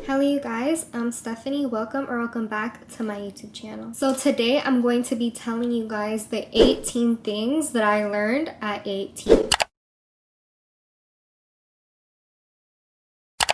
Hello you guys, I'm Stephanie. Welcome back to my YouTube channel. So today I'm going to be telling you guys the 18 things that I learned at 18.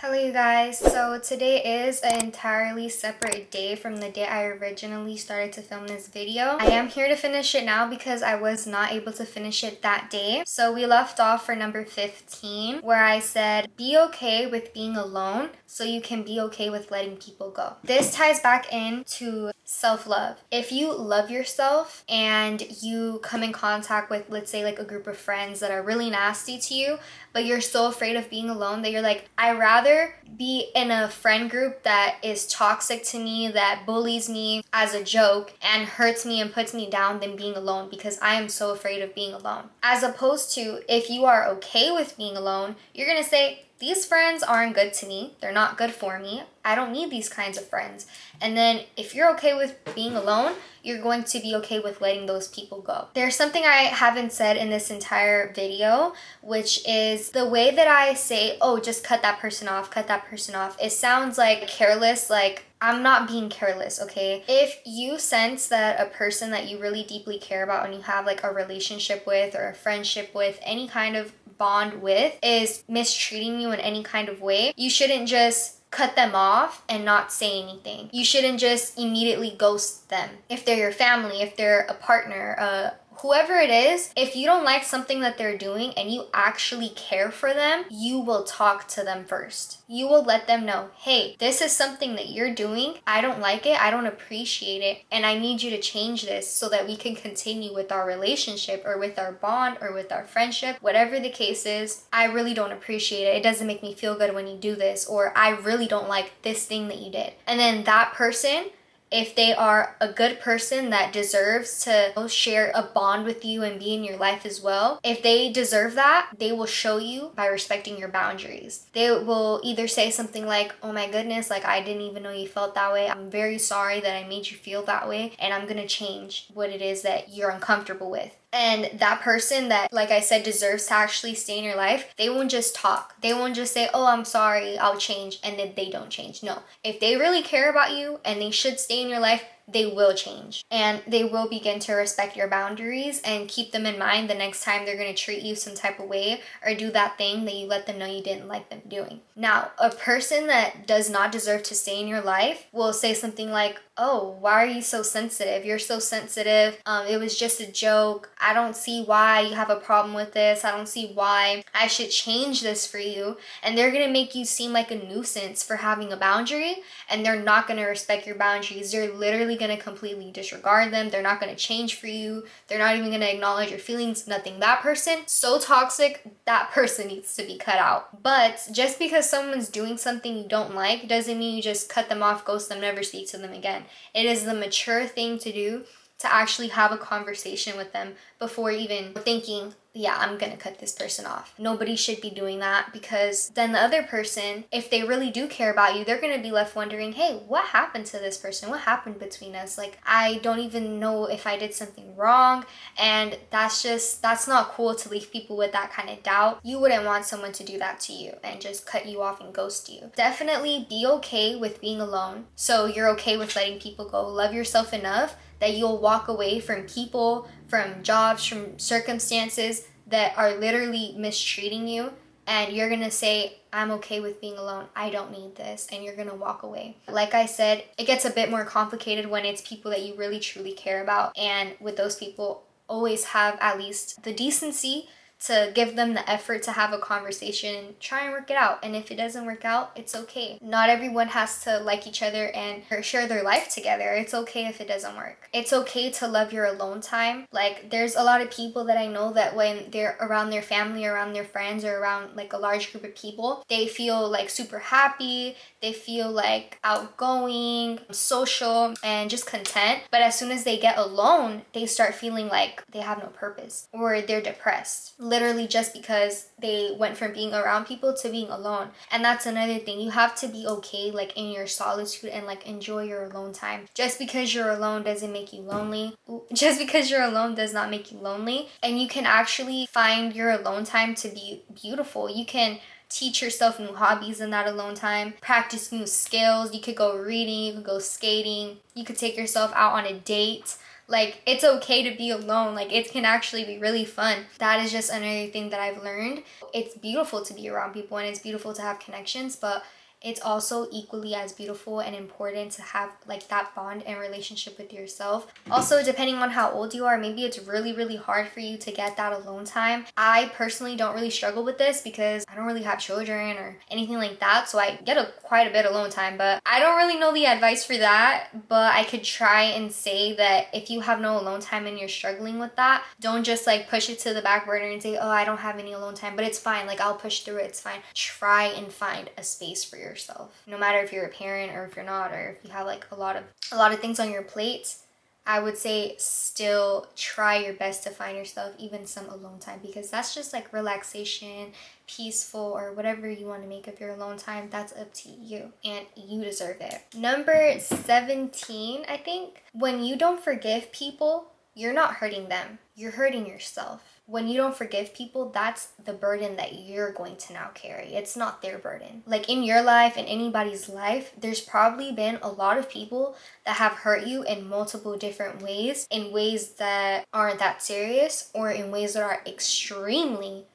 Hello you guys, so today is an entirely separate day from the day I originally started to film this video. I am here to finish it now because I was not able to finish it that day. So we left off for number 15 where I said be okay with being alone so you can be okay with letting people go. This ties back into self-love. If you love yourself and you come in contact with, let's say, like a group of friends that are really nasty to you, but you're so afraid of being alone that you're like, I'd rather be in a friend group that is toxic to me, that bullies me as a joke and hurts me and puts me down than being alone because I am so afraid of being alone. As opposed to if you are okay with being alone, you're gonna say, these friends aren't good to me. They're not good for me. I don't need these kinds of friends. And then if you're okay with being alone, you're going to be okay with letting those people go. There's something I haven't said in this entire video, which is the way that I say, oh, just cut that person off, cut that person off. It sounds like careless, like I'm not being careless, okay? If you sense that a person that you really deeply care about and you have like a relationship with or a friendship with, any kind of bond with, is mistreating you in any kind of way, you shouldn't just cut them off and not say anything. You shouldn't just immediately ghost them. If they're your family, if they're a partner, whoever it is, if you don't like something that they're doing and you actually care for them, you will talk to them first. You will let them know, hey, this is something that you're doing. I don't like it. I don't appreciate it. And I need you to change this so that we can continue with our relationship or with our bond or with our friendship. Whatever the case is, I really don't appreciate it. It doesn't make me feel good when you do this, or I really don't like this thing that you did. And then that person, if they are a good person that deserves to share a bond with you and be in your life as well, if they deserve that, they will show you by respecting your boundaries. They will either say something like, oh my goodness, like I didn't even know you felt that way. I'm very sorry that I made you feel that way, and I'm gonna change what it is that you're uncomfortable with. And that person that, like I said, deserves to actually stay in your life, they won't just talk. They won't just say, oh, I'm sorry, I'll change, and then they don't change. No. If they really care about you and they should stay in your life, they will change. And they will begin to respect your boundaries and keep them in mind the next time they're going to treat you some type of way or do that thing that you let them know you didn't like them doing. Now, a person that does not deserve to stay in your life will say something like, oh, why are you so sensitive? You're so sensitive. It was just a joke. I don't see why you have a problem with this. I don't see why I should change this for you. And they're going to make you seem like a nuisance for having a boundary, and they're not going to respect your boundaries. They're literally going to completely disregard them. They're not going to change for you. They're not even going to acknowledge your feelings, nothing. That person, so toxic, that person needs to be cut out. But just because someone's doing something you don't like doesn't mean you just cut them off, ghost them, never speak to them again. It is the mature thing to do to actually have a conversation with them before even thinking, yeah, I'm gonna cut this person off. Nobody should be doing that, because then the other person, if they really do care about you, they're gonna be left wondering, hey, what happened to this person? What happened between us? Like, I don't even know if I did something wrong. And that's not cool to leave people with that kind of doubt. You wouldn't want someone to do that to you and just cut you off and ghost you. Definitely be okay with being alone. So you're okay with letting people go. Love yourself enough that you'll walk away from people, from jobs, from circumstances that are literally mistreating you, and you're gonna say, I'm okay with being alone. I don't need this, and you're gonna walk away. Like I said, it gets a bit more complicated when it's people that you really truly care about, and with those people, always have at least the decency to give them the effort to have a conversation and try and work it out. And if it doesn't work out, it's okay. Not everyone has to like each other and share their life together. It's okay if it doesn't work. It's okay to love your alone time. Like, there's a lot of people that I know that when they're around their family, around their friends, or around like a large group of people, they feel like super happy. They feel like outgoing, social, and just content. But as soon as they get alone, they start feeling like they have no purpose or they're depressed. Literally just because they went from being around people to being alone. And that's another thing. You have to be okay like in your solitude and like enjoy your alone time. Just because you're alone doesn't make you lonely. Just because you're alone does not make you lonely. And you can actually find your alone time to be beautiful. You can teach yourself new hobbies in that alone time, practice new skills. You could go reading, you could go skating, you could take yourself out on a date. Like, it's okay to be alone. Like, it can actually be really fun. That is just another thing that I've learned. It's beautiful to be around people and it's beautiful to have connections, but it's also equally as beautiful and important to have like that bond and relationship with yourself. Also, depending on how old you are, maybe it's really, really hard for you to get that alone time. I personally don't really struggle with this because I don't really have children or anything like that, so I get quite a bit alone time, but I don't really know the advice for that. But I could try and say that if you have no alone time and you're struggling with that, don't just like push it to the back burner and say, oh, I don't have any alone time, but it's fine, like I'll push through it, it's fine. Try and find a space for yourself, no matter if you're a parent or if you're not, or if you have like a lot of things on your plate. I would say still try your best to find yourself even some alone time, because that's just like relaxation, peaceful, or whatever you want to make of your alone time. That's up to you and you deserve it. Number 17, I think, when you don't forgive people, you're not hurting them, you're hurting yourself. When you don't forgive people, that's the burden that you're going to now carry. It's not their burden. Like in your life, in anybody's life, there's probably been a lot of people that have hurt you in multiple different ways, in ways that aren't that serious, or in ways that are extremely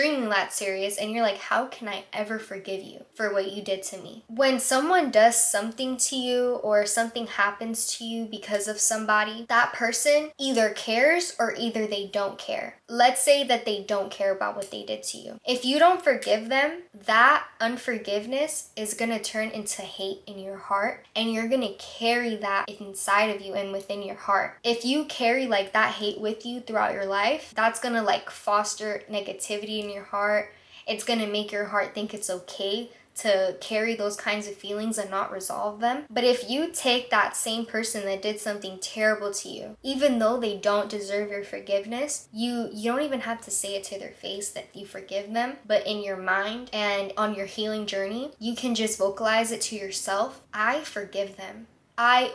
not serious, and you're like, how can I ever forgive you for what you did to me? When someone does something to you or something happens to you because of somebody, that person either cares or either they don't care. Let's say that they don't care about what they did to you. If you don't forgive them, that unforgiveness is gonna turn into hate in your heart, and you're gonna carry that inside of you and within your heart. If you carry like that hate with you throughout your life, that's gonna like foster negativity in your heart. It's gonna make your heart think it's okay to carry those kinds of feelings and not resolve them. But if you take that same person that did something terrible to you, even though they don't deserve your forgiveness, you don't even have to say it to their face that you forgive them, but in your mind and on your healing journey, you can just vocalize it to yourself. I forgive them.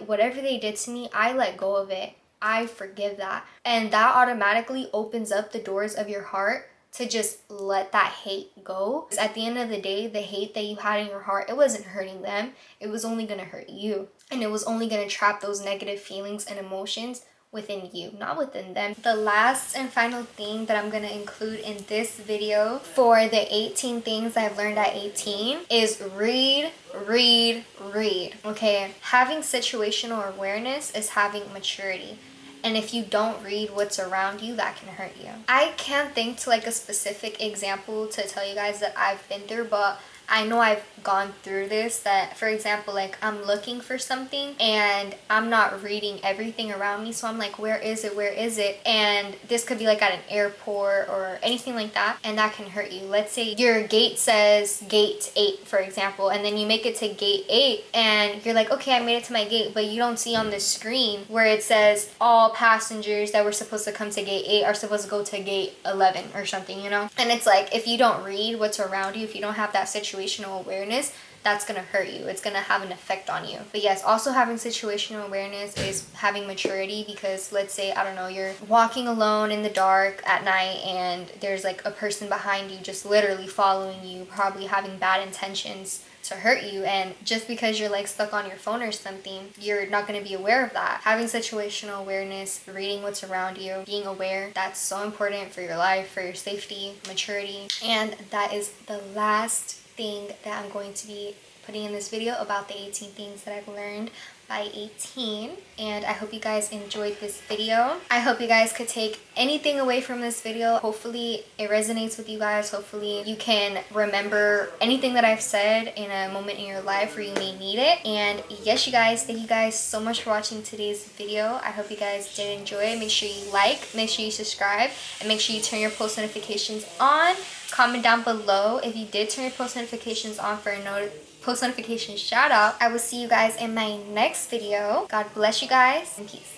Whatever they did to me, I let go of it. I forgive that. And that automatically opens up the doors of your heart to just let that hate go. At the end of the day, the hate that you had in your heart, it wasn't hurting them. It was only gonna hurt you. And it was only gonna trap those negative feelings and emotions within you, not within them. The last and final thing that I'm gonna include in this video for the 18 things I've learned at 18 is read. Okay, having situational awareness is having maturity. And if you don't read what's around you, that can hurt you. I can't think to like a specific example to tell you guys that I've been through, but I know I've gone through this, that for example, like I'm looking for something and I'm not reading everything around me. So I'm like, where is it? And this could be like at an airport or anything like that. And that can hurt you. Let's say your gate says gate 8, for example, and then you make it to gate 8 and you're like, okay, I made it to my gate, but you don't see on the screen where it says all passengers that were supposed to come to gate 8 are supposed to go to gate 11 or something, you know? And it's like, if you don't read what's around you, if you don't have that situational awareness, that's gonna hurt you. It's gonna have an effect on you. But yes, also having situational awareness is having maturity, because let's say, I don't know, you're walking alone in the dark at night and there's like a person behind you just literally following you, probably having bad intentions to hurt you, and just because you're like stuck on your phone or something, you're not going to be aware of that. Having situational awareness, reading what's around you, being aware, that's so important for your life, for your safety, maturity. And that is the last thing that I'm going to be putting in this video about the 18 things that I've learned by 18. And I hope you guys enjoyed this video. I hope you guys could take anything away from this video. Hopefully it resonates with you guys. Hopefully you can remember anything that I've said in a moment in your life where you may need it. And yes, you guys, thank you guys so much for watching today's video. I hope you guys did enjoy it. Make sure you like, make sure you subscribe, and make sure you turn your post notifications on. Comment down below if you did turn your post notifications on for a post notification shout out. I will see you guys in my next video. God bless you guys, and peace.